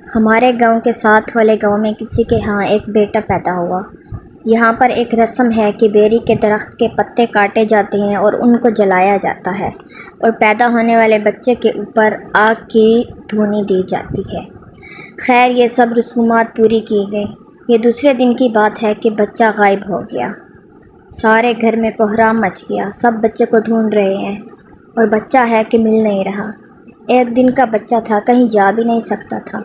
ہمارے گاؤں کے ساتھ والے گاؤں میں کسی کے ہاں ایک بیٹا پیدا ہوا۔ یہاں پر ایک رسم ہے کہ بیری کے درخت کے پتے کاٹے جاتے ہیں اور ان کو جلایا جاتا ہے اور پیدا ہونے والے بچے کے اوپر آگ کی دھونی دی جاتی ہے۔ خیر یہ سب رسومات پوری کی گئی۔ یہ دوسرے دن کی بات ہے کہ بچہ غائب ہو گیا۔ سارے گھر میں کوہرام مچ گیا، سب بچے کو ڈھونڈ رہے ہیں اور بچہ ہے کہ مل نہیں رہا۔ ایک دن کا بچہ تھا، کہیں جا بھی نہیں سکتا تھا۔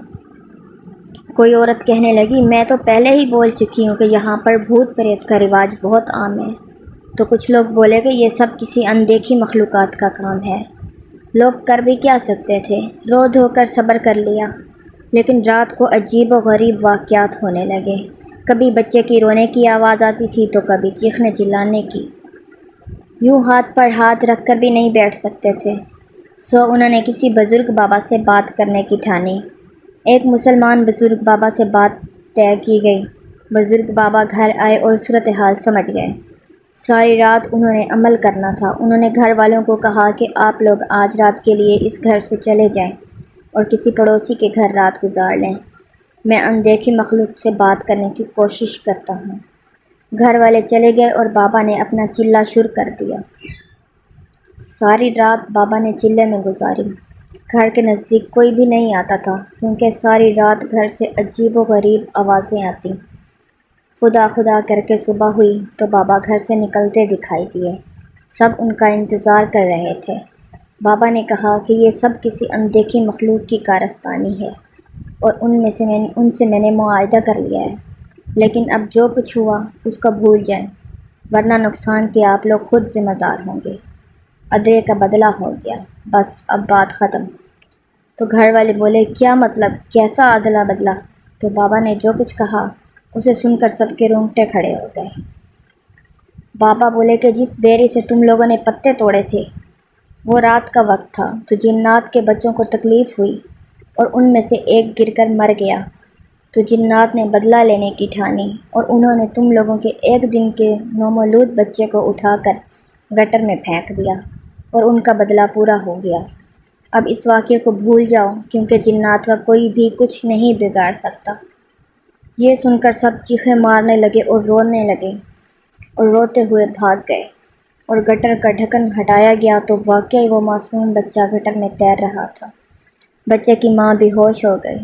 کوئی عورت کہنے لگی، میں تو پہلے ہی بول چکی ہوں کہ یہاں پر بھوت پریت کا رواج بہت عام ہے۔ تو کچھ لوگ بولے کہ یہ سب کسی اندیکھی مخلوقات کا کام ہے۔ لوگ کر بھی کیا سکتے تھے، رو دھو کر صبر کر لیا۔ لیکن رات کو عجیب و غریب واقعات ہونے لگے۔ کبھی بچے کی رونے کی آواز آتی تھی تو کبھی چیخنے چلانے کی۔ یوں ہاتھ پر ہاتھ رکھ کر بھی نہیں بیٹھ سکتے تھے۔ سو انہوں نے کسی بزرگ بابا سے بات کرنے کی ٹھانی۔ ایک مسلمان بزرگ بابا سے بات طے کی گئی۔ بزرگ بابا گھر آئے اور صورتحال سمجھ گئے۔ ساری رات انہوں نے عمل کرنا تھا۔ انہوں نے گھر والوں کو کہا کہ آپ لوگ آج رات کے لیے اس گھر سے چلے جائیں اور کسی پڑوسی کے گھر رات گزار لیں۔ میں اندیکھی مخلوق سے بات کرنے کی کوشش کرتا ہوں۔ گھر والے چلے گئے اور بابا نے اپنا چلہ شروع کر دیا۔ ساری رات بابا نے چلے میں گزاری۔ گھر کے نزدیک کوئی بھی نہیں آتا تھا کیونکہ ساری رات گھر سے عجیب و غریب آوازیں آتیں۔ خدا خدا کر کے صبح ہوئی تو بابا گھر سے نکلتے دکھائی دیے۔ سب ان کا انتظار کر رہے تھے۔ بابا نے کہا کہ یہ سب کسی اندیکھی مخلوق کی کارستانی ہے اور ان سے میں نے معاہدہ کر لیا ہے۔ لیکن اب جو کچھ ہوا اس کو بھول جائیں، ورنہ نقصان کے آپ لوگ خود ذمہ دار ہوں گے۔ ادرے کا بدلہ ہو گیا، بس اب بات ختم۔ تو گھر والے بولے، کیا مطلب، کیسا ادلا بدلہ؟ تو بابا نے جو کچھ کہا اسے سن کر سب کے رونگٹے کھڑے ہو گئے۔ بابا بولے کہ جس بیری سے تم لوگوں نے پتے توڑے تھے وہ رات کا وقت تھا تو جنات کے بچوں کو تکلیف ہوئی اور ان میں سے ایک گر کر مر گیا، تو جنات نے بدلہ لینے کی ٹھانی اور انہوں نے تم لوگوں کے ایک دن کے نومولود بچے کو اٹھا کر گٹر میں پھینک دیا اور ان کا بدلہ پورا ہو گیا۔ اب اس واقعے کو بھول جاؤ کیونکہ جنات کا کوئی بھی کچھ نہیں بگاڑ سکتا۔ یہ سن کر سب چیخیں مارنے لگے اور رونے لگے اور روتے ہوئے بھاگ گئے اور گٹر کا ڈھکن ہٹایا گیا تو واقعی وہ معصوم بچہ گٹر میں تیر رہا تھا۔ بچے کی ماں بے ہوش ہو گئی۔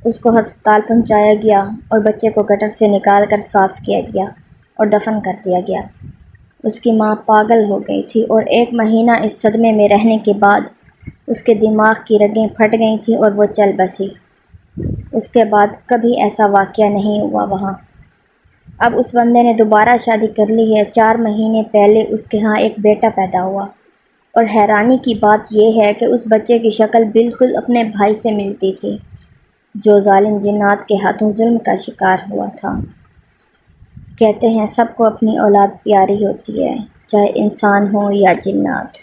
اس کو ہسپتال پہنچایا گیا اور بچے کو گٹر سے نکال کر صاف کیا گیا اور دفن کر دیا گیا۔ اس کی ماں پاگل ہو گئی تھی اور 1 مہینہ اس صدمے میں رہنے کے بعد اس کے دماغ کی رگیں پھٹ گئی تھیں اور وہ چل بسی۔ اس کے بعد کبھی ایسا واقعہ نہیں ہوا وہاں۔ اب اس بندے نے دوبارہ شادی کر لی ہے۔ 4 مہینے پہلے اس کے ہاں ایک بیٹا پیدا ہوا اور حیرانی کی بات یہ ہے کہ اس بچے کی شکل بالکل اپنے بھائی سے ملتی تھی جو ظالم جنات کے ہاتھوں ظلم کا شکار ہوا تھا۔ کہتے ہیں سب کو اپنی اولاد پیاری ہوتی ہے، چاہے انسان ہو یا جنات۔